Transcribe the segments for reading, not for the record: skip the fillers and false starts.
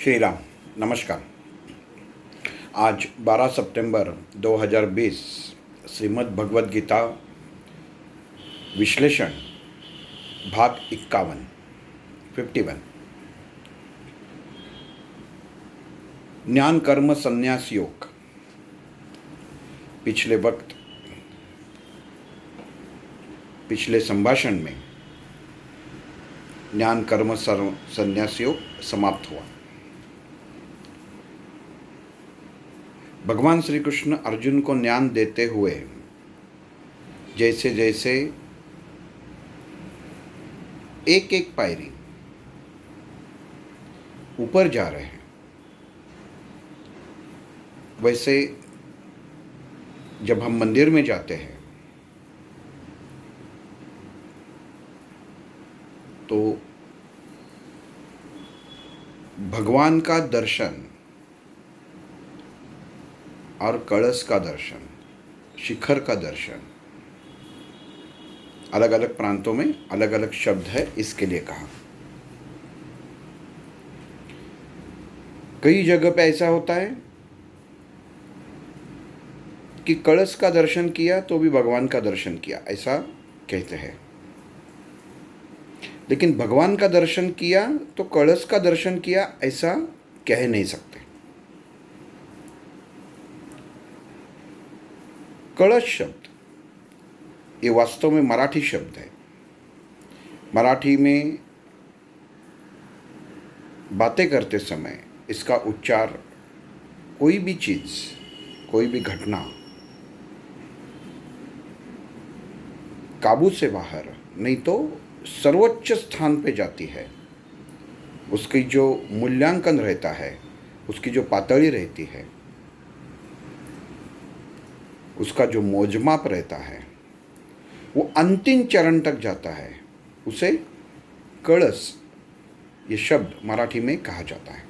श्री राम। नमस्कार। आज 12 सितंबर 2020 श्रीमद् भगवद गीता विश्लेषण भाग 51 ज्ञान कर्म संन्यास योग। पिछले संभाषण में ज्ञान कर्म संन्यास योग समाप्त हुआ। भगवान श्री कृष्ण अर्जुन को ज्ञान देते हुए जैसे जैसे एक एक पायरी ऊपर जा रहे हैं, वैसे जब हम मंदिर में जाते हैं तो भगवान का दर्शन और कलश का दर्शन, शिखर का दर्शन, अलग अलग प्रांतों में अलग अलग शब्द है इसके लिए कहा। कई जगह पे ऐसा होता है कि कलश का दर्शन किया तो भी भगवान का दर्शन किया, ऐसा कहते हैं। लेकिन भगवान का दर्शन किया तो कलश का दर्शन किया, ऐसा कह नहीं सकते। कलश शब्द ये वास्तव में मराठी शब्द है। मराठी में बातें करते समय इसका उच्चार कोई भी चीज़, कोई भी घटना काबू से बाहर नहीं तो सर्वोच्च स्थान पे जाती है, उसकी जो मूल्यांकन रहता है, उसकी जो पातळी रहती है, उसका जो मोजमाप रहता है, वो अंतिम चरण तक जाता है, उसे कलश ये शब्द मराठी में कहा जाता है।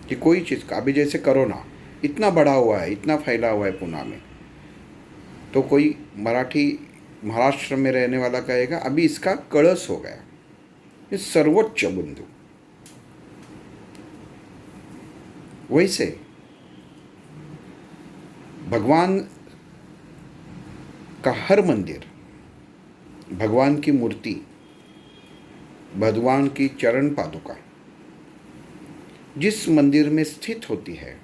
कि कोई चीज़ का, अभी जैसे कोरोना इतना बढ़ा हुआ है, इतना फैला हुआ है पुणे में, तो कोई महाराष्ट्र में रहने वाला कहेगा अभी इसका कलश हो गया। ये सर्वोच्च बिंदु। वैसे भगवान का हर मंदिर, भगवान की मूर्ति, भगवान की चरण पादुका जिस मंदिर में स्थित होती है,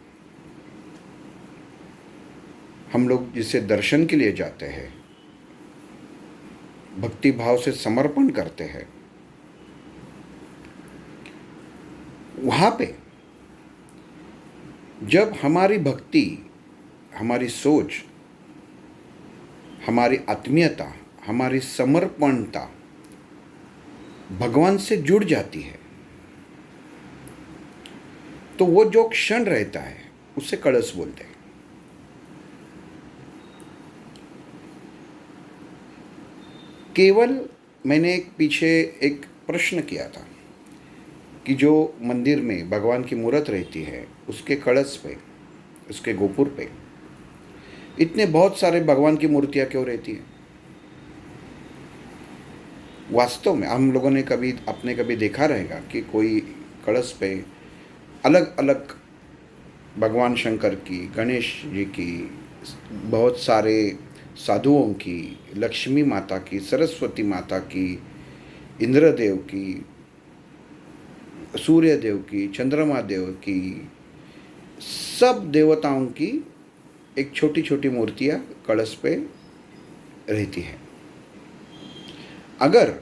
हम लोग जिसे दर्शन के लिए जाते हैं, भक्ति भाव से समर्पण करते हैं, वहाँ पे जब हमारी भक्ति, हमारी सोच, हमारी आत्मीयता, हमारी समर्पणता भगवान से जुड़ जाती है, तो वो जो क्षण रहता है उसे कलश बोलते हैं। केवल मैंने पीछे एक प्रश्न किया था कि जो मंदिर में भगवान की मूर्त रहती है, उसके कलश पे, उसके गोपुर पे इतने बहुत सारे भगवान की मूर्तियाँ क्यों रहती हैं? वास्तव में हम लोगों ने कभी देखा रहेगा कि कोई कलश पे अलग अलग भगवान शंकर की, गणेश जी की, बहुत सारे साधुओं की, लक्ष्मी माता की, सरस्वती माता की, इंद्रदेव की, सूर्य देव की, चंद्रमा देव की, सब देवताओं की एक छोटी छोटी मूर्तियाँ कलश पे रहती है। अगर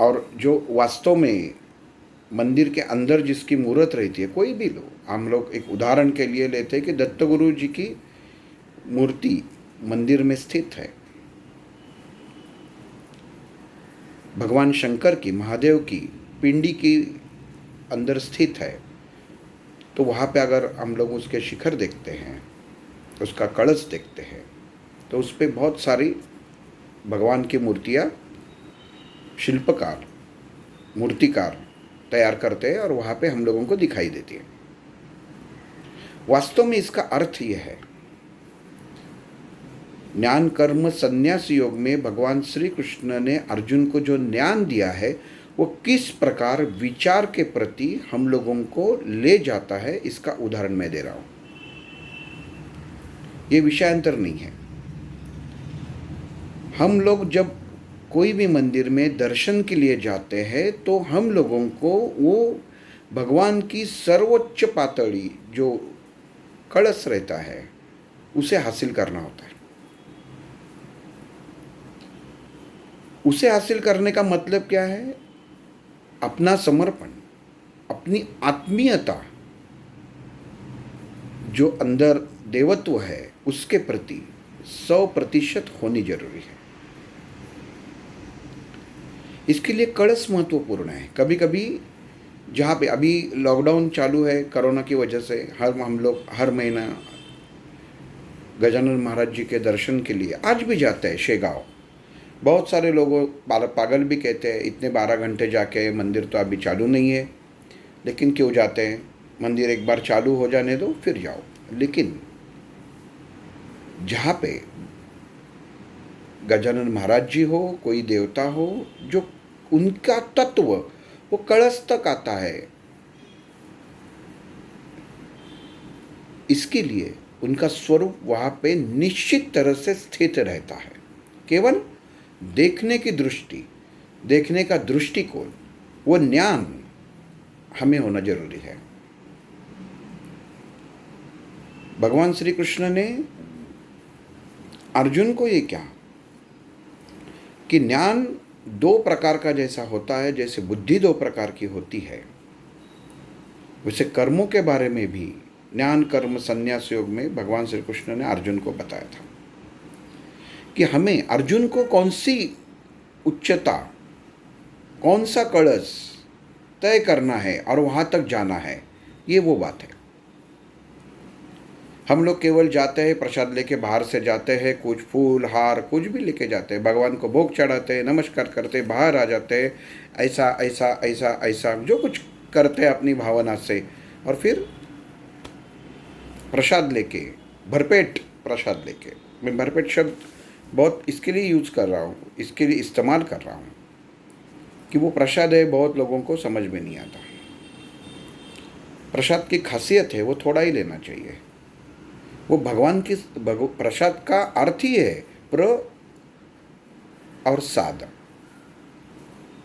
और जो वास्तव में मंदिर के अंदर जिसकी मूर्त रहती है, कोई भी लोग, हम लोग एक उदाहरण के लिए लेते हैं कि दत्त गुरु जी की मूर्ति मंदिर में स्थित है, भगवान शंकर की, महादेव की पिंडी की अंदर स्थित है, तो वहाँ पे अगर हम लोग उसके शिखर देखते हैं, उसका कलश देखते हैं, तो उस पर बहुत सारी भगवान की मूर्तियाँ शिल्पकार, मूर्तिकार तैयार करते हैं और वहाँ पे हम लोगों को दिखाई देती है। वास्तव में इसका अर्थ यह है, ज्ञान कर्म संन्यास योग में भगवान श्री कृष्ण ने अर्जुन को जो ज्ञान दिया है वो किस प्रकार विचार के प्रति हम लोगों को ले जाता है, इसका उदाहरण मैं दे रहा हूँ। ये विषयांतर नहीं है। हम लोग जब कोई भी मंदिर में दर्शन के लिए जाते हैं तो हम लोगों को वो भगवान की सर्वोच्च पातड़ी जो कलश रहता है उसे हासिल करना होता है। उसे हासिल करने का मतलब क्या है? अपना समर्पण, अपनी आत्मीयता, जो अंदर देवत्व है उसके प्रति 100% होनी जरूरी है। इसके लिए कलश महत्वपूर्ण है। कभी कभी जहाँ पे अभी लॉकडाउन चालू है कोरोना की वजह से, हम लोग हर महीना गजानन महाराज जी के दर्शन के लिए आज भी जाते हैं शेगांव। बहुत सारे लोगों पागल भी कहते हैं इतने 12 घंटे जाके, मंदिर तो अभी चालू नहीं है। लेकिन क्यों जाते हैं? मंदिर एक बार चालू हो जाने दो फिर जाओ। लेकिन जहाँ पे गजानन महाराज जी हो, कोई देवता हो, जो उनका तत्व वो कलश तक आता है, इसके लिए उनका स्वरूप वहाँ पे निश्चित तरह से स्थित रहता है। केवल देखने की दृष्टि, देखने का दृष्टिकोण, वो ज्ञान हमें होना जरूरी है। भगवान श्री कृष्ण ने अर्जुन को ये क्या कि ज्ञान 2 प्रकार का जैसा होता है, जैसे बुद्धि 2 प्रकार की होती है, वैसे कर्मों के बारे में भी ज्ञान कर्म संन्यास योग में भगवान श्री कृष्ण ने अर्जुन को बताया था कि हमें अर्जुन को कौन सी उच्चता, कौन सा कलश तय करना है और वहाँ तक जाना है, ये वो बात है। हम लोग केवल जाते हैं, प्रसाद लेके बाहर से जाते हैं, कुछ फूल हार कुछ भी लेके जाते हैं, भगवान को भोग चढ़ाते हैं, नमस्कार करते हैं, बाहर आ जाते हैं, ऐसा ऐसा ऐसा ऐसा जो कुछ करते हैं अपनी भावना से, और फिर प्रसाद लेके, भरपेट प्रसाद लेके, मैं भरपेट शब्द बहुत इसके लिए यूज़ कर रहा हूँ, इसके लिए इस्तेमाल कर रहा हूँ कि वो प्रसाद है, बहुत लोगों को समझ में नहीं आता। प्रसाद की खासियत है वो थोड़ा ही लेना चाहिए। वो भगवान की प्रसाद का अर्थ ही है प्र और साद।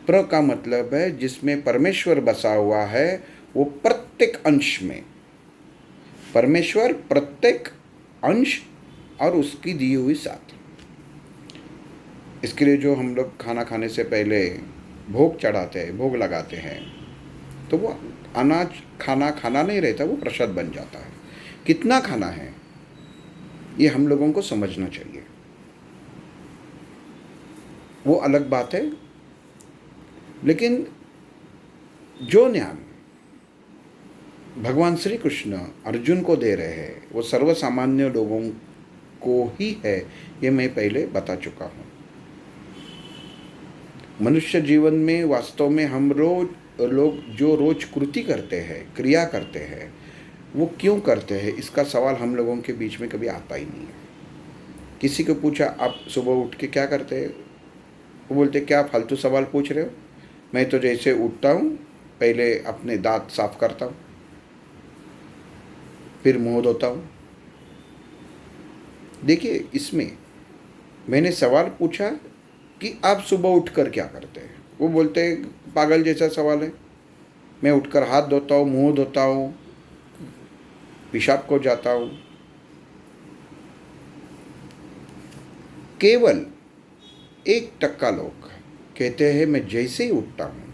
प्र का मतलब है जिसमें परमेश्वर बसा हुआ है, वो प्रत्येक अंश में परमेश्वर, प्रत्येक अंश और उसकी दी हुई साथ। इसके लिए जो हम लोग खाना खाने से पहले भोग चढ़ाते हैं, भोग लगाते हैं, तो वो अनाज खाना नहीं रहता, वो प्रसाद बन जाता है। कितना खाना है ये हम लोगों को समझना चाहिए, वो अलग बात है। लेकिन जो ज्ञान भगवान श्री कृष्ण अर्जुन को दे रहे हैं वो सर्वसामान्य लोगों को ही है, ये मैं पहले बता चुका हूँ। मनुष्य जीवन में वास्तव में हम लोग जो रोज कृति करते हैं, क्रिया करते हैं, वो क्यों करते हैं, इसका सवाल हम लोगों के बीच में कभी आता ही नहीं है। किसी को पूछा आप सुबह उठ के क्या करते हैं, वो बोलते क्या फालतू सवाल पूछ रहे हो, मैं तो जैसे उठता हूँ पहले अपने दांत साफ करता हूँ, फिर मुंह धोता हूँ। देखिए, इसमें मैंने सवाल पूछा कि आप सुबह उठकर क्या करते हैं, वो बोलते हैं पागल जैसा सवाल है, मैं उठकर हाथ धोता हूँ, मुंह धोता हूँ, पेशाब को जाता हूँ। केवल 1% लोग कहते हैं मैं जैसे ही उठता हूँ,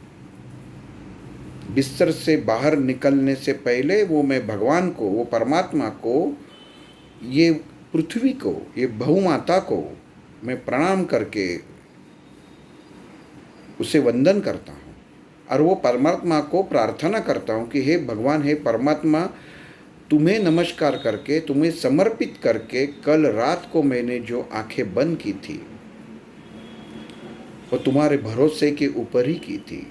बिस्तर से बाहर निकलने से पहले वो मैं भगवान को, वो परमात्मा को, ये पृथ्वी को, ये बहुमाता को मैं प्रणाम करके उसे वंदन करता हूँ और वो परमात्मा को प्रार्थना करता हूँ कि हे भगवान, हे परमात्मा, तुम्हें नमस्कार करके, तुम्हें समर्पित करके कल रात को मैंने जो आंखें बंद की थी वो तुम्हारे भरोसे के ऊपर ही की थी।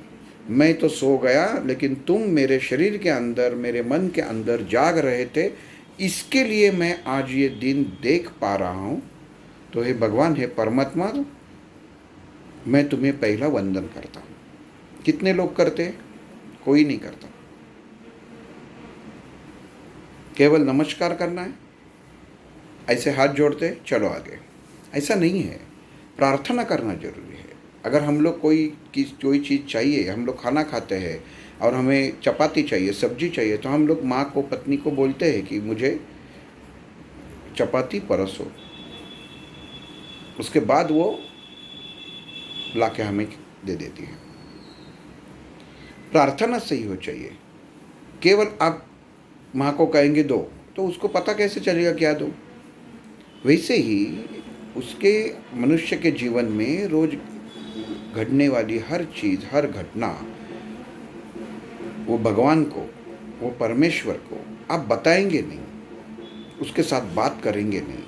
मैं तो सो गया लेकिन तुम मेरे शरीर के अंदर, मेरे मन के अंदर जाग रहे थे, इसके लिए मैं आज ये दिन देख पा रहा हूँ। तो हे भगवान, हे परमात्मा, मैं तुम्हें पहला वंदन करता हूँ कितने लोग करते हैं? कोई नहीं करता। केवल नमस्कार करना है, ऐसे हाथ जोड़ते चलो आगे, ऐसा नहीं है। प्रार्थना करना जरूरी है। अगर हम लोग कोई चीज़ चाहिए, हम लोग खाना खाते हैं और हमें चपाती चाहिए, सब्जी चाहिए, तो हम लोग माँ को, पत्नी को बोलते हैं कि मुझे चपाती परसो। उसके बाद वो लाके हमें दे देती है। प्रार्थना सही हो चाहिए। केवल आप माँ को कहेंगे दो, तो उसको पता कैसे चलेगा क्या दो? वैसे ही उसके मनुष्य के जीवन में रोज घटने वाली हर चीज़, हर घटना, वो भगवान को, वो परमेश्वर को आप बताएंगे नहीं, उसके साथ बात करेंगे नहीं,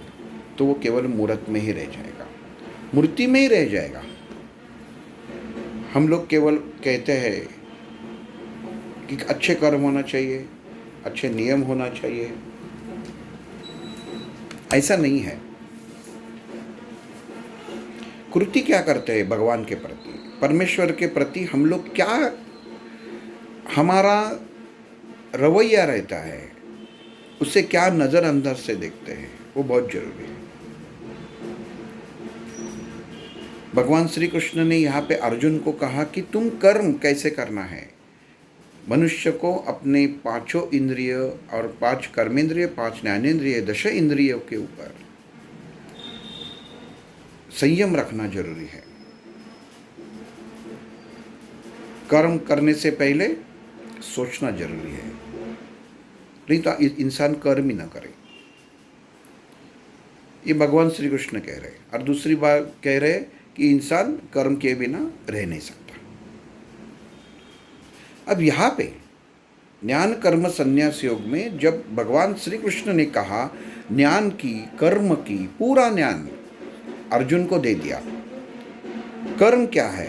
तो वो केवल मूर्त में ही रह जाएगा, मूर्ति में ही रह जाएगा। हम लोग केवल कहते हैं कि अच्छे कर्म होना चाहिए, अच्छे नियम होना चाहिए, ऐसा नहीं है। कृति क्या करते हैं भगवान के प्रति, परमेश्वर के प्रति हम लोग क्या, हमारा रवैया रहता है, उसे क्या नज़र अंदर से देखते हैं, वो बहुत जरूरी है। भगवान श्री कृष्ण ने यहाँ पे अर्जुन को कहा कि तुम कर्म कैसे करना है। मनुष्य को अपने पांचों इंद्रिय और 5 कर्मेंद्रिय, 5 ज्ञानेंद्रिय, 10 इंद्रियों के ऊपर संयम रखना जरूरी है। कर्म करने से पहले सोचना जरूरी है, नहीं तो इंसान कर्म ही ना करे। ये भगवान श्री कृष्ण कह रहे हैं। और दूसरी बात कह रहे हैं कि इंसान कर्म के बिना रह नहीं सकता। अब यहाँ पे ज्ञान कर्म संन्यास योग में जब भगवान श्री कृष्ण ने कहा ज्ञान की, कर्म की, पूरा ज्ञान अर्जुन को दे दिया। कर्म क्या है,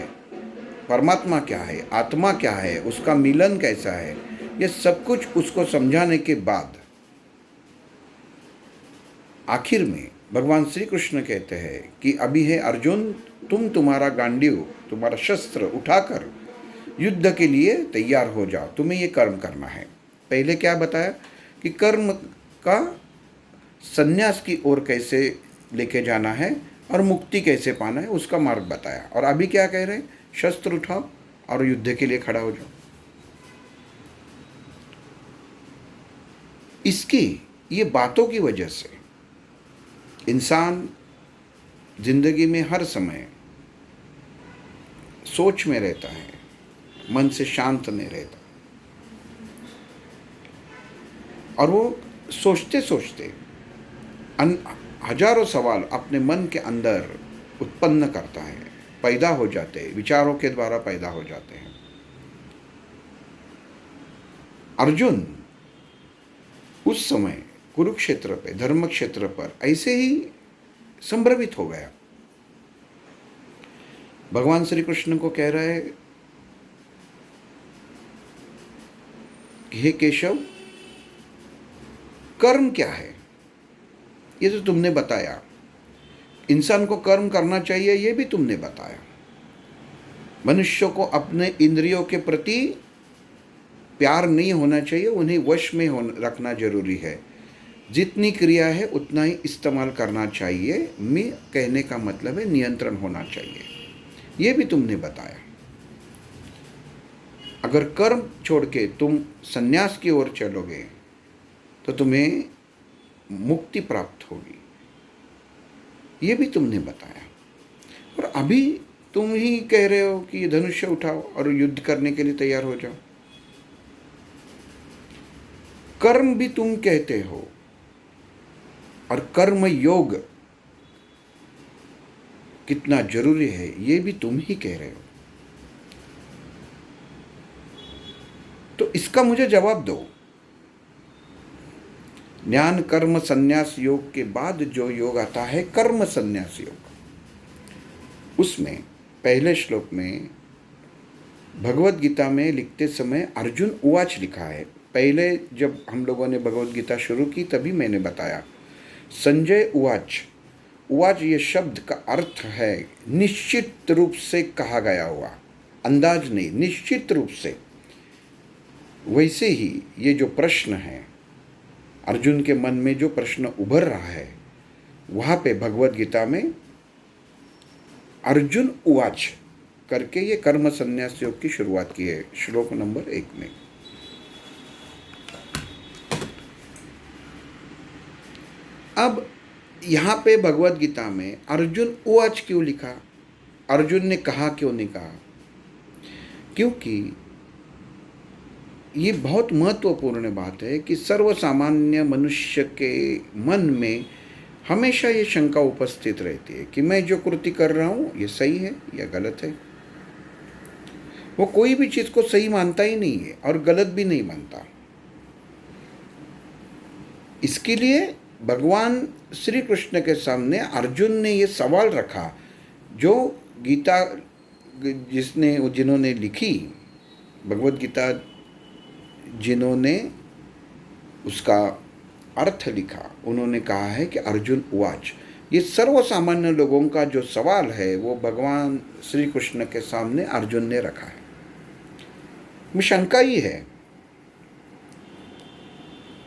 परमात्मा क्या है, आत्मा क्या है, उसका मिलन कैसा है, ये सब कुछ उसको समझाने के बाद आखिर में भगवान श्री कृष्ण कहते हैं कि अभी है अर्जुन, तुम्हारा गांडीव, तुम्हारा शस्त्र उठाकर युद्ध के लिए तैयार हो जाओ, तुम्हें ये कर्म करना है। पहले क्या बताया कि कर्म का संन्यास की ओर कैसे लेके जाना है और मुक्ति कैसे पाना है, उसका मार्ग बताया। और अभी क्या कह रहे हैं, शस्त्र उठाओ और युद्ध के लिए खड़ा हो जाओ। इसकी ये बातों की वजह से इंसान जिंदगी में हर समय सोच में रहता है, मन से शांत नहीं रहता, और वो सोचते सोचते हजारों सवाल अपने मन के अंदर उत्पन्न करता है, पैदा हो जाते हैं, विचारों के द्वारा पैदा हो जाते हैं। अर्जुन उस समय कुरुक्षेत्र पे, धर्म क्षेत्र पर ऐसे ही संभ्रमित हो गया। भगवान श्री कृष्ण को कह रहा है कि हे केशव, कर्म क्या है ये तो तुमने बताया, इंसान को कर्म करना चाहिए ये भी तुमने बताया, मनुष्य को अपने इंद्रियों के प्रति प्यार नहीं होना चाहिए, उन्हें वश में रखना जरूरी है, जितनी क्रिया है उतना ही इस्तेमाल करना चाहिए। मैं कहने का मतलब है नियंत्रण होना चाहिए, ये भी तुमने बताया। अगर कर्म छोड़ के तुम संन्यास की ओर चलोगे तो तुम्हें मुक्ति प्राप्त होगी, ये भी तुमने बताया। और अभी तुम ही कह रहे हो कि धनुष्य उठाओ और युद्ध करने के लिए तैयार हो जाओ। कर्म भी तुम कहते हो और कर्म योग कितना जरूरी है ये भी तुम ही कह रहे हो, तो इसका मुझे जवाब दो। ज्ञान कर्म संन्यास योग के बाद जो योग आता है कर्म संन्यास योग, उसमें पहले श्लोक में भगवत गीता में लिखते समय अर्जुन उवाच लिखा है। पहले जब हम लोगों ने भगवत गीता शुरू की तभी मैंने बताया संजय उवाच। उवाच ये शब्द का अर्थ है निश्चित रूप से कहा गया हुआ, अंदाज नहीं, निश्चित रूप से। वैसे ही ये जो प्रश्न है, अर्जुन के मन में जो प्रश्न उभर रहा है, वहाँ पे भगवद गीता में अर्जुन उवाच करके ये कर्म संन्यास योग की शुरुआत की है, श्लोक नंबर 1 में। अब यहाँ पे भगवद गीता में अर्जुन उवाच क्यों लिखा, अर्जुन ने कहा क्यों नहीं कहा? क्योंकि ये बहुत महत्वपूर्ण बात है कि सर्वसामान्य मनुष्य के मन में हमेशा ये शंका उपस्थित रहती है कि मैं जो कृति कर रहा हूँ ये सही है या गलत है। वो कोई भी चीज़ को सही मानता ही नहीं है और गलत भी नहीं मानता। इसके लिए भगवान श्री कृष्ण के सामने अर्जुन ने ये सवाल रखा, जो गीता जिन्होंने लिखी, भगवद गीता जिन्होंने उसका अर्थ लिखा, उन्होंने कहा है कि अर्जुन उवाच। ये सर्वसामान्य लोगों का जो सवाल है वो भगवान श्री कृष्ण के सामने अर्जुन ने रखा है। मैं शंका ही है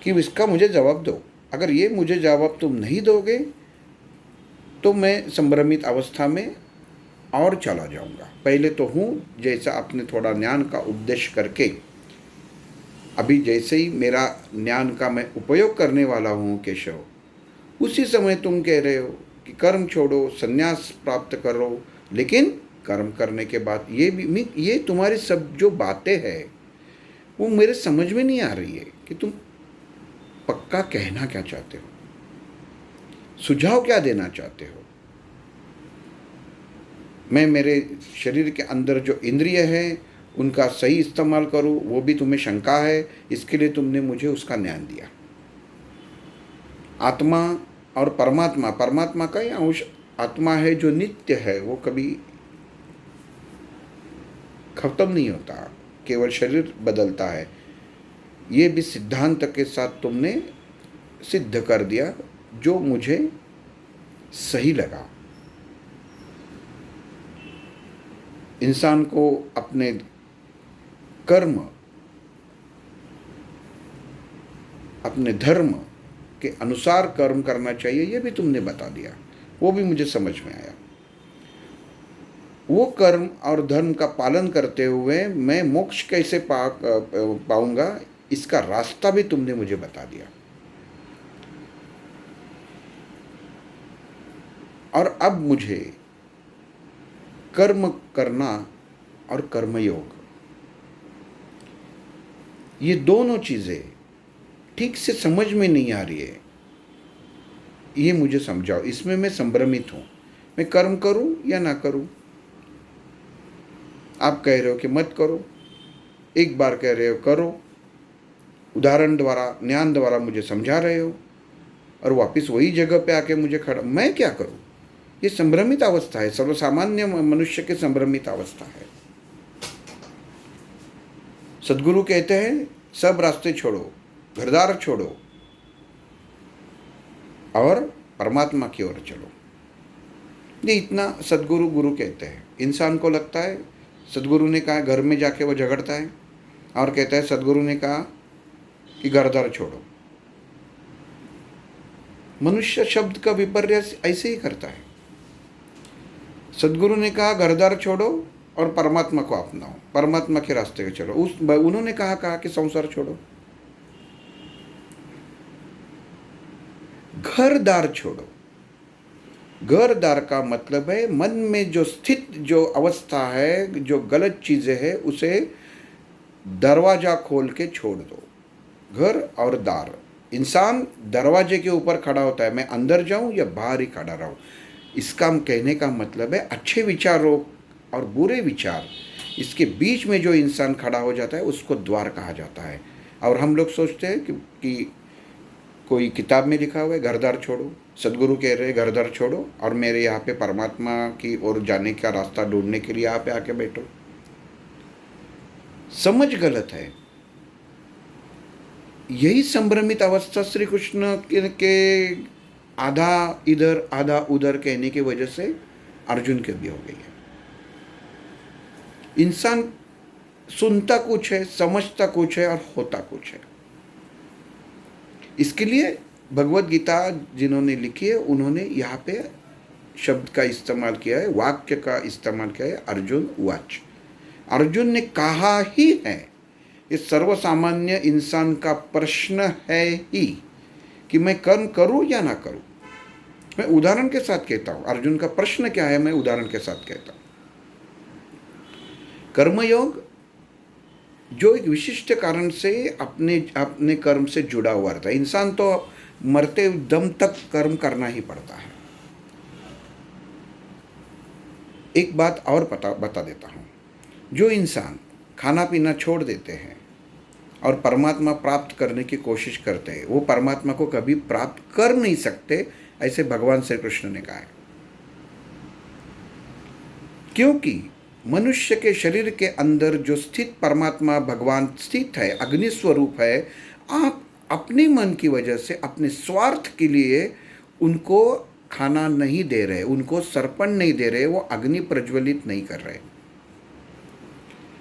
कि इसका मुझे जवाब दो। अगर ये मुझे जवाब तुम नहीं दोगे तो मैं संभ्रमित अवस्था में और चला जाऊंगा। पहले तो हूँ, जैसा आपने थोड़ा ज्ञान का उपदेश करके, अभी जैसे ही मेरा ज्ञान का मैं उपयोग करने वाला हूँ केशव, उसी समय तुम कह रहे हो कि कर्म छोड़ो, संन्यास प्राप्त करो, लेकिन कर्म करने के बाद ये तुम्हारी सब जो बातें हैं वो मेरे समझ में नहीं आ रही है कि तुम पक्का कहना क्या चाहते हो, सुझाव क्या देना चाहते हो। मैं मेरे शरीर के अंदर जो इंद्रिय है उनका सही इस्तेमाल करूं, वो भी तुम्हें शंका है। इसके लिए तुमने मुझे उसका ज्ञान दिया। आत्मा और परमात्मा, परमात्मा का ही अंश आत्मा है जो नित्य है, वो कभी खत्म नहीं होता, केवल शरीर बदलता है। ये भी सिद्धांत के साथ तुमने सिद्ध कर दिया, जो मुझे सही लगा। इंसान को अपने कर्म, अपने धर्म के अनुसार कर्म करना चाहिए, ये भी तुमने बता दिया, वो भी मुझे समझ में आया। वो कर्म और धर्म का पालन करते हुए मैं मोक्ष कैसे पाऊंगा, इसका रास्ता भी तुमने मुझे बता दिया। और अब मुझे कर्म करना और कर्मयोग, ये दोनों चीज़ें ठीक से समझ में नहीं आ रही है। ये मुझे समझाओ, इसमें मैं संभ्रमित हूँ। मैं कर्म करूँ या ना करूँ? आप कह रहे हो कि मत करो, एक बार कह रहे हो करो, उदाहरण द्वारा, ज्ञान द्वारा मुझे समझा रहे हो, और वापस वही जगह पे आके मुझे खड़ा, मैं क्या करूँ? ये संभ्रमित अवस्था है, सर्वसामान्य मनुष्य की संभ्रमित अवस्था है। सद्गुरु कहते हैं सब रास्ते छोड़ो, घरदार छोड़ो और परमात्मा की ओर चलो। ये इतना सद्गुरु गुरु कहते हैं। इंसान को लगता है सद्गुरु ने कहा, घर में जाके वो झगड़ता है और कहता है सद्गुरु ने कहा कि घरदार छोड़ो। मनुष्य शब्द का विपर्यास ऐसे ही करता है। सद्गुरु ने कहा घरदार छोड़ो और परमात्मा को अपनाओ, परमात्मा के रास्ते पे चलो। उन्होंने कहा कि संसार छोड़ो। घरदार छोड़ो, घरदार का मतलब है मन में जो स्थित जो अवस्था है, जो गलत चीज़ें हैं, उसे दरवाज़ा खोल के छोड़ दो। घर और दार, इंसान दरवाजे के ऊपर खड़ा होता है, मैं अंदर जाऊं या बाहर ही खड़ा रहूं। इसका कहने का मतलब है अच्छे विचारों और बुरे विचार, इसके बीच में जो इंसान खड़ा हो जाता है उसको द्वार कहा जाता है। और हम लोग सोचते हैं कि कोई किताब में लिखा हुआ है घरदार छोड़ो, सद्गुरु कह रहे हैं घरदार छोड़ो और मेरे यहाँ पे परमात्मा की ओर जाने का रास्ता ढूंढने के लिए यहाँ पे आके बैठो। समझ गलत है। यही संभ्रमित अवस्था श्री कृष्ण के आधा इधर आधा उधर कहने की वजह से अर्जुन के भी हो गई है। इंसान सुनता कुछ है, समझता कुछ है और होता कुछ है। इसके लिए भगवत गीता जिन्होंने लिखी है उन्होंने यहाँ पे शब्द का इस्तेमाल किया है, वाक्य का इस्तेमाल किया है, अर्जुन उवाच। अर्जुन ने कहा ही है, ये सर्वसामान्य इंसान का प्रश्न है ही कि मैं कर्म करूं या ना करूं। मैं उदाहरण के साथ कहता हूं, अर्जुन का प्रश्न क्या है, मैं उदाहरण के साथ कहता हूं। कर्मयोग जो एक विशिष्ट कारण से अपने अपने कर्म से जुड़ा हुआ रहता है। इंसान तो मरते दम तक कर्म करना ही पड़ता है। एक बात और बता देता हूँ, जो इंसान खाना पीना छोड़ देते हैं और परमात्मा प्राप्त करने की कोशिश करते हैं, वो परमात्मा को कभी प्राप्त कर नहीं सकते, ऐसे भगवान श्री कृष्ण ने कहा है। क्योंकि मनुष्य के शरीर के अंदर जो स्थित परमात्मा भगवान स्थित है, अग्नि स्वरूप है, आप अपने मन की वजह से अपने स्वार्थ के लिए उनको खाना नहीं दे रहे, उनको सर्पण नहीं दे रहे, वो अग्नि प्रज्वलित नहीं कर रहे।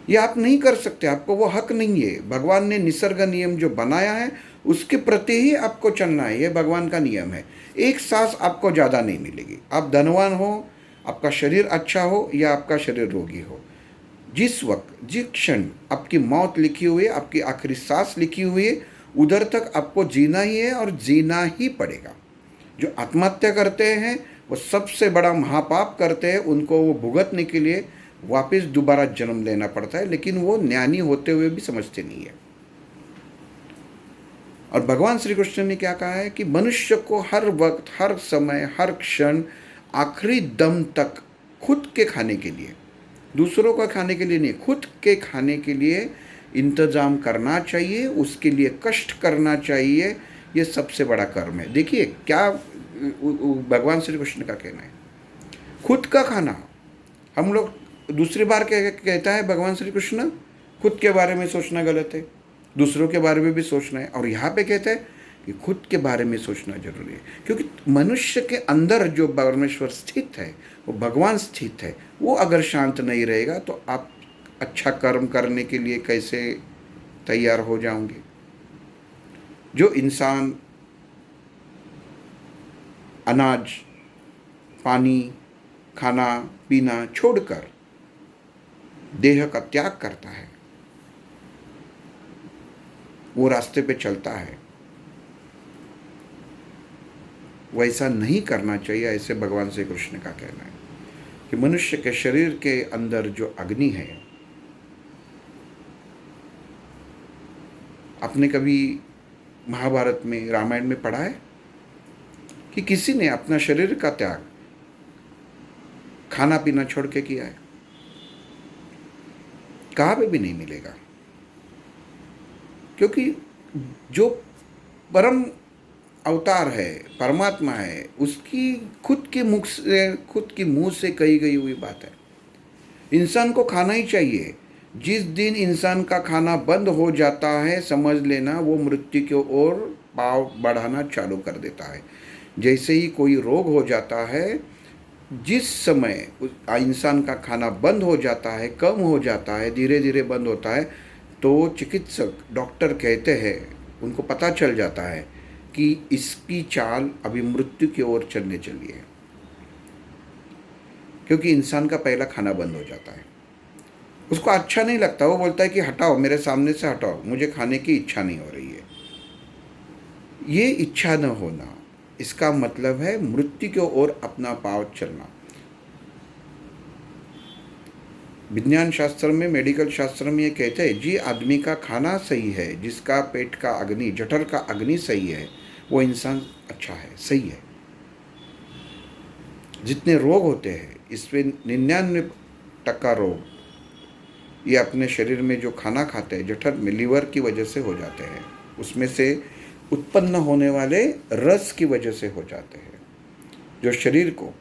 ये आप नहीं कर सकते, आपको वो हक नहीं है। भगवान ने निसर्ग नियम जो बनाया है उसके प्रति ही आपको चलना है, ये भगवान का नियम है। एक सांस आपको ज़्यादा नहीं मिलेगी, आप धनवान हो, आपका शरीर अच्छा हो या आपका शरीर रोगी हो, जिस वक्त जिस क्षण आपकी मौत लिखी हुई है, आपकी आखिरी सांस लिखी हुई है, उधर तक आपको जीना ही है और जीना ही पड़ेगा। जो आत्महत्या करते हैं वो सबसे बड़ा महापाप करते हैं, उनको वो भुगतने के लिए वापस दोबारा जन्म लेना पड़ता है, लेकिन वो ज्ञानी होते हुए भी समझते नहीं है। और भगवान श्री कृष्ण ने क्या कहा है कि मनुष्य को हर वक्त, हर समय, हर क्षण, आखिरी दम तक खुद के खाने के लिए, दूसरों का खाने के लिए नहीं, खुद के खाने के लिए इंतज़ाम करना चाहिए, उसके लिए कष्ट करना चाहिए। ये सबसे बड़ा कर्म है। देखिए क्या भगवान श्री कृष्ण का कहना है, खुद का खाना। हम लोग दूसरी बार कहता है भगवान श्री कृष्ण, खुद के बारे में सोचना गलत है, दूसरों के बारे में भी सोचना है। और यहाँ पे कहते हैं कि खुद के बारे में सोचना जरूरी है, क्योंकि मनुष्य के अंदर जो परमेश्वर स्थित है, वो भगवान स्थित है। वो अगर शांत नहीं रहेगा तो आप अच्छा कर्म करने के लिए कैसे तैयार हो जाओगे। जो इंसान अनाज, पानी, खाना पीना छोड़कर देह का त्याग करता है, वो रास्ते पे चलता है, वैसा नहीं करना चाहिए, ऐसे भगवान श्री कृष्ण का कहना है। कि मनुष्य के शरीर के अंदर जो अग्नि है, आपने कभी महाभारत में, रामायण में पढ़ा है कि किसी ने अपना शरीर का त्याग खाना पीना छोड़ के किया है? कहाँ पे भी नहीं मिलेगा, क्योंकि जो परम अवतार है, परमात्मा है, उसकी खुद के मुख से, खुद की मुंह से कही गई हुई बात है। इंसान को खाना ही चाहिए। जिस दिन इंसान का खाना बंद हो जाता है, समझ लेना वो मृत्यु की ओर पाँव बढ़ाना चालू कर देता है। जैसे ही कोई रोग हो जाता है, जिस समय इंसान का खाना बंद हो जाता है, कम हो जाता है, धीरे धीरे बंद होता है, तो चिकित्सक, डॉक्टर कहते हैं, उनको पता चल जाता है कि इसकी चाल अभी मृत्यु की ओर चलने चली है। क्योंकि इंसान का पहला खाना बंद हो जाता है, उसको अच्छा नहीं लगता, वो बोलता है कि हटाओ, मेरे सामने से हटाओ, मुझे खाने की इच्छा नहीं हो रही है। ये इच्छा न होना, इसका मतलब है मृत्यु की ओर अपना पाँव चलना। विज्ञान शास्त्र में, मेडिकल शास्त्र में ये कहते हैं, जी आदमी का खाना सही है, जिसका पेट का अग्नि, जठर का अग्नि सही है, वो इंसान अच्छा है, सही है। जितने रोग होते हैं, इसमें 99% रोग ये अपने शरीर में जो खाना खाते हैं, जठर में, लीवर की वजह से हो जाते हैं। उसमें से उत्पन्न होने वाले रस की वजह से हो जाते हैं, जो शरीर को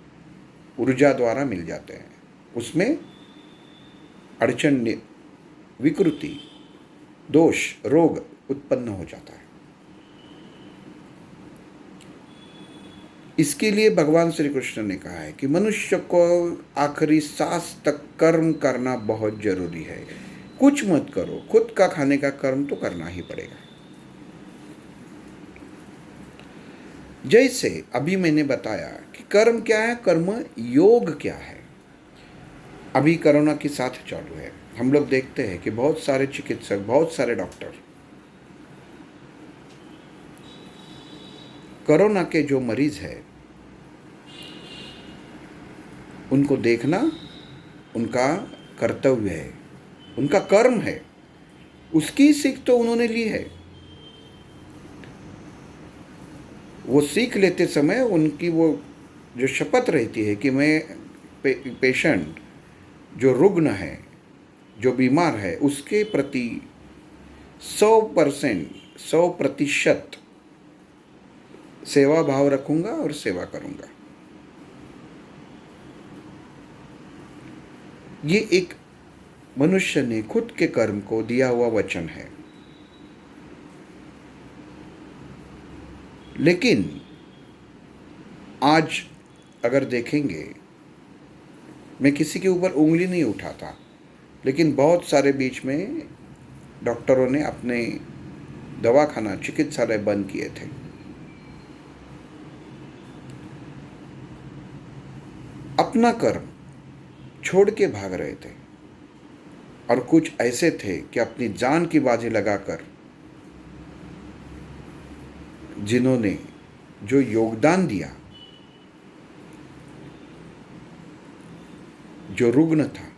ऊर्जा द्वारा मिल जाते हैं। उसमें अड़चन, विकृति, दोष, रोग उत्पन्न हो जाता है। इसके लिए भगवान श्री कृष्ण ने कहा है कि मनुष्य को आखिरी सांस तक कर्म करना बहुत जरूरी है। कुछ मत करो, खुद का खाने का कर्म तो करना ही पड़ेगा। जैसे अभी मैंने बताया कि कर्म क्या है, कर्म योग क्या है। अभी कोरोना के साथ चालू है, हम लोग देखते हैं कि बहुत सारे चिकित्सक, बहुत सारे डॉक्टर कोरोना के जो मरीज है उनको देखना उनका कर्तव्य है, उनका कर्म है, उसकी सीख तो उन्होंने ली है। वो सीख लेते समय उनकी वो जो शपथ रहती है कि मैं पेशेंट जो रुग्ण है, जो बीमार है, उसके प्रति 100% सेवा भाव रखूंगा और सेवा करूंगा। ये एक मनुष्य ने खुद के कर्म को दिया हुआ वचन है। लेकिन आज अगर देखेंगे, मैं किसी के ऊपर उंगली नहीं उठाता, लेकिन बहुत सारे बीच में डॉक्टरों ने अपने दवाखाना, चिकित्सालय बंद किए थे। अपना कर्म छोड़ के भाग रहे थे, और कुछ ऐसे थे कि अपनी जान की बाजी लगाकर जिन्होंने जो योगदान दिया, जो रुग्ण था,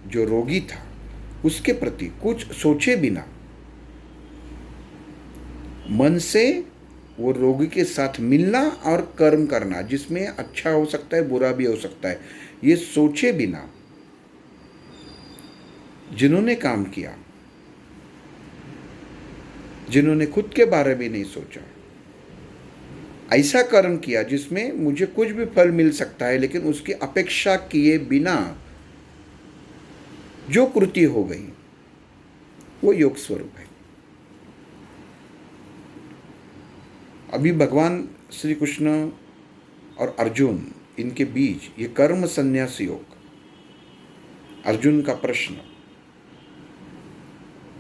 जो रोगी था, उसके प्रति कुछ सोचे बिना मन से वो रोगी के साथ मिलना और कर्म करना, जिसमें अच्छा हो सकता है, बुरा भी हो सकता है, ये सोचे बिना जिन्होंने काम किया, जिन्होंने खुद के बारे में नहीं सोचा, ऐसा कर्म किया जिसमें मुझे कुछ भी फल मिल सकता है, लेकिन उसकी अपेक्षा किए बिना जो कृति हो गई, वो योग स्वरूप है। अभी भगवान श्री कृष्ण और अर्जुन, इनके बीच ये कर्म संन्यास योग, अर्जुन का प्रश्न,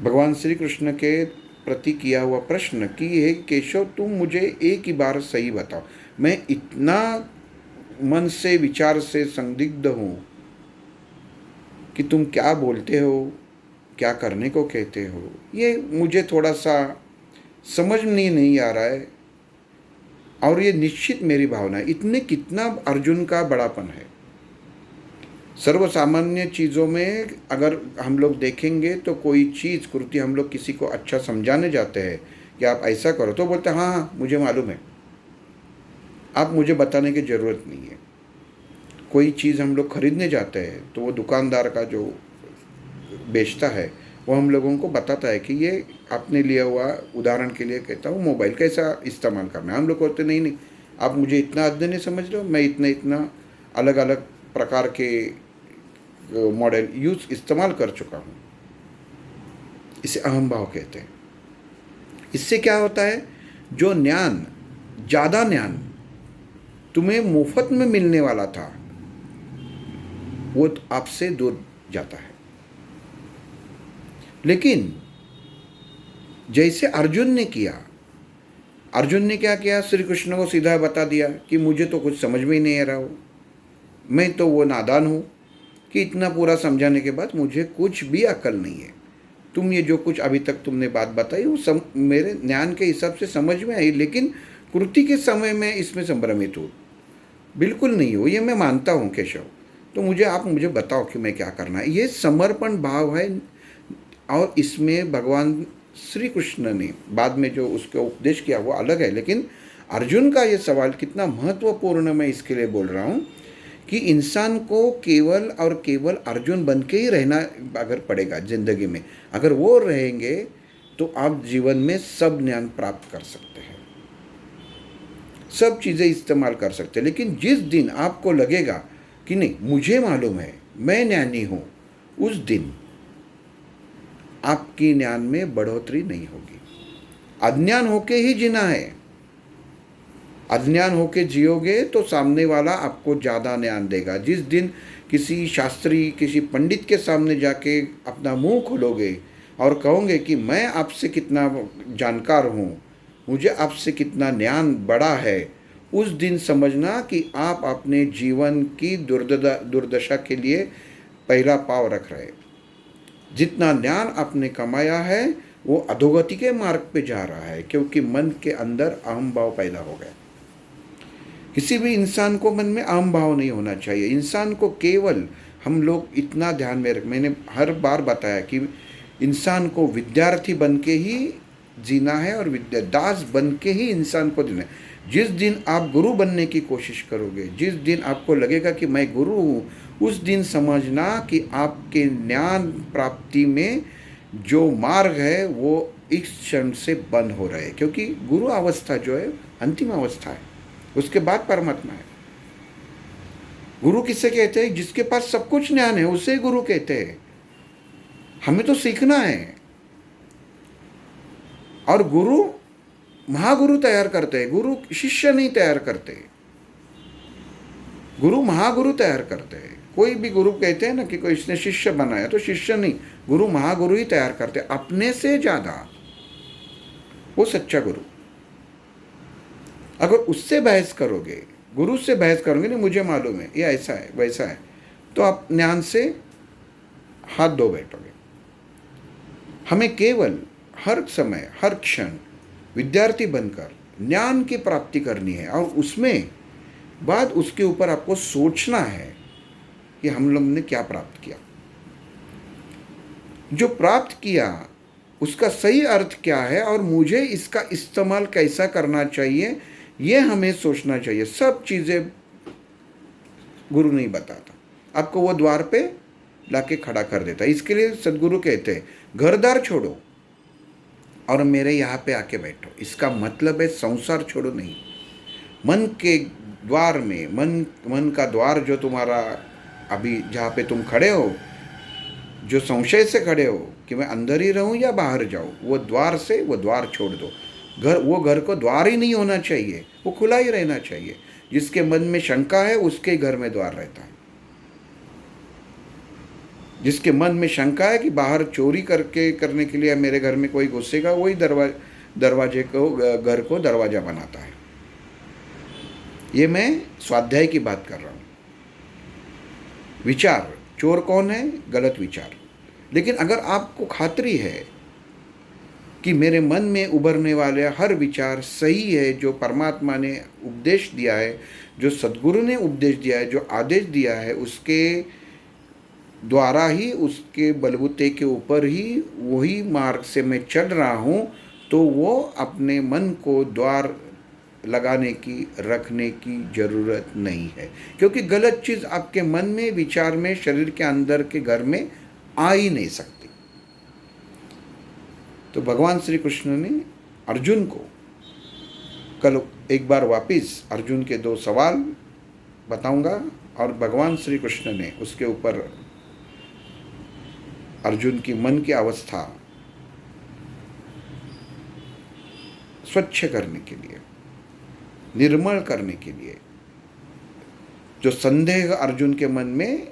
भगवान श्री कृष्ण के प्रति किया हुआ प्रश्न कि हे केशव, तुम मुझे एक ही बार सही बताओ, मैं इतना मन से, विचार से संदिग्ध हूँ कि तुम क्या बोलते हो, क्या करने को कहते हो, ये मुझे थोड़ा सा समझ नहीं आ रहा है, और ये निश्चित मेरी भावना है। इतने कितना अर्जुन का बड़ापन है। सर्वसामान्य चीज़ों में अगर हम लोग देखेंगे तो कोई चीज़, कृति हम लोग किसी को अच्छा समझाने जाते हैं कि आप ऐसा करो, तो बोलते हैं हाँ हाँ मुझे मालूम है, आप मुझे बताने की ज़रूरत नहीं है। कोई चीज़ हम लोग खरीदने जाते हैं तो वो दुकानदार का जो बेचता है वो हम लोगों को बताता है कि ये आपने लिया हुआ, उदाहरण के लिए कहता हूँ, मोबाइल कैसा इस्तेमाल करना है। हम लोग कहते नहीं, आप मुझे इतना अध्ययन नहीं समझ रहे हो, मैं इतना अलग अलग प्रकार के मॉडल इस्तेमाल कर चुका हूँ। इसे अहम भाव कहते हैं। इससे क्या होता है, जो ज्ञान, ज़्यादा ज्ञान तुम्हें मुफ्त में मिलने वाला था, वो आपसे दूर जाता है। लेकिन जैसे अर्जुन ने किया, अर्जुन ने क्या किया, श्री कृष्ण को सीधा बता दिया कि मुझे तो कुछ समझ में ही नहीं आ रहा हो, मैं तो वो नादान हूँ कि इतना पूरा समझाने के बाद मुझे कुछ भी अकल नहीं है। तुम ये जो कुछ अभी तक तुमने बात बताई वो मेरे ज्ञान के हिसाब से समझ में आई, लेकिन कृति के समय में इसमें संभ्रमित हूँ, बिल्कुल नहीं हो, ये मैं मानता हूँ केशव, तो आप मुझे बताओ कि मैं क्या करना है। ये समर्पण भाव है। और इसमें भगवान श्री कृष्ण ने बाद में जो उसका उपदेश किया वो अलग है, लेकिन अर्जुन का ये सवाल कितना महत्वपूर्ण, मैं इसके लिए बोल रहा हूँ कि इंसान को केवल और केवल अर्जुन बन के ही रहना अगर पड़ेगा ज़िंदगी में, अगर वो रहेंगे तो आप जीवन में सब ज्ञान प्राप्त कर सकते हैं, सब चीज़ें इस्तेमाल कर सकते हैं। लेकिन जिस दिन आपको लगेगा कि नहीं मुझे मालूम है, मैं ज्ञानी हूँ, उस दिन आपकी ज्ञान में बढ़ोतरी नहीं होगी। अज्ञान होके ही जीना है। अज्ञान होके जियोगे तो सामने वाला आपको ज़्यादा ज्ञान देगा। जिस दिन किसी शास्त्री, किसी पंडित के सामने जाके अपना मुंह खोलोगे और कहोगे कि मैं आपसे कितना जानकार हूँ, मुझे आपसे कितना ज्ञान बड़ा है, उस दिन समझना कि आप अपने जीवन की दुर्दशा के लिए पहला पाँव रख रहे। जितना ज्ञान आपने कमाया है वो अधोगति के मार्ग पे जा रहा है, क्योंकि मन के अंदर अहम भाव पैदा हो गया। किसी भी इंसान को मन में अहम भाव नहीं होना चाहिए। इंसान को केवल हम लोग इतना ध्यान में रख, मैंने हर बार बताया कि इंसान को विद्यार्थी बन के ही जीना है और दास बन के ही इंसान को जीना है। जिस दिन आप गुरु बनने की कोशिश करोगे, जिस दिन आपको लगेगा कि मैं गुरु हूँ, उस दिन समझना कि आपके ज्ञान प्राप्ति में जो मार्ग है वो इस क्षण से बंद हो रहा है। क्योंकि गुरु अवस्था जो है अंतिम अवस्था है, उसके बाद परमात्मा है। गुरु किसे कहते हैं? जिसके पास सब कुछ ज्ञान है उसे गुरु कहते हैं। हमें तो सीखना है, और गुरु महागुरु तैयार करते हैं, गुरु शिष्य नहीं तैयार करते। गुरु महागुरु तैयार करते हैं। कोई भी गुरु कहते हैं ना कि कोई इसने शिष्य बनाया, तो शिष्य नहीं, गुरु महागुरु ही तैयार करते हैं, अपने से ज्यादा। वो सच्चा गुरु। अगर उससे बहस करोगे, गुरु से बहस करोगे, नहीं मुझे मालूम है ये ऐसा है वैसा है, तो आप ज्ञान से हाथ धो बैठोगे। हमें केवल हर समय हर क्षण विद्यार्थी बनकर ज्ञान की प्राप्ति करनी है, और उसमें बाद उसके ऊपर आपको सोचना है कि हम लोग ने क्या प्राप्त किया। जो प्राप्त किया उसका सही अर्थ क्या है और मुझे इसका इस्तेमाल कैसा करना चाहिए, ये हमें सोचना चाहिए। सब चीज़ें गुरु नहीं बताता, आपको वो द्वार पे लाके खड़ा कर देता है। इसके लिए सदगुरु कहते हैं घरदार छोड़ो और मेरे यहाँ पे आके बैठो। इसका मतलब है संसार छोड़ो नहीं, मन के द्वार में, मन का द्वार जो तुम्हारा अभी जहाँ पे तुम खड़े हो, जो संशय से खड़े हो कि मैं अंदर ही रहूं या बाहर जाऊं, वो द्वार से वो द्वार छोड़ दो। वो घर को द्वार ही नहीं होना चाहिए, वो खुला ही रहना चाहिए। जिसके मन में शंका है उसके घर में द्वार रहता है। जिसके मन में शंका है कि बाहर चोरी करने के लिए मेरे घर में कोई घुसेगा, वही दरवाजे को, घर को दरवाजा बनाता है। ये मैं स्वाध्याय की बात कर रहा हूँ। विचार, चोर कौन है? गलत विचार। लेकिन अगर आपको खातरी है कि मेरे मन में उभरने वाले हर विचार सही है, जो परमात्मा ने उपदेश दिया है, जो सद्गुरु ने उपदेश दिया है, जो आदेश दिया है, उसके द्वारा ही, उसके बलबूते के ऊपर ही वही मार्ग से मैं चल रहा हूँ, तो वो अपने मन को द्वार लगाने की, रखने की ज़रूरत नहीं है। क्योंकि गलत चीज़ आपके मन में, विचार में, शरीर के अंदर के घर में आ ही नहीं सकती। तो भगवान श्री कृष्ण ने अर्जुन को, कल एक बार वापिस अर्जुन के 2 सवाल बताऊंगा, और भगवान श्री कृष्ण ने उसके ऊपर अर्जुन की मन की अवस्था स्वच्छ करने के लिए, निर्मल करने के लिए, जो संदेह अर्जुन के मन में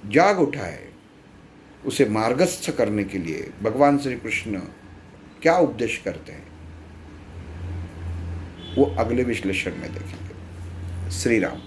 जाग उठा है, उसे मार्गस्थ करने के लिए भगवान श्री कृष्ण क्या उपदेश करते हैं, वो अगले विश्लेषण में देखेंगे। श्री राम।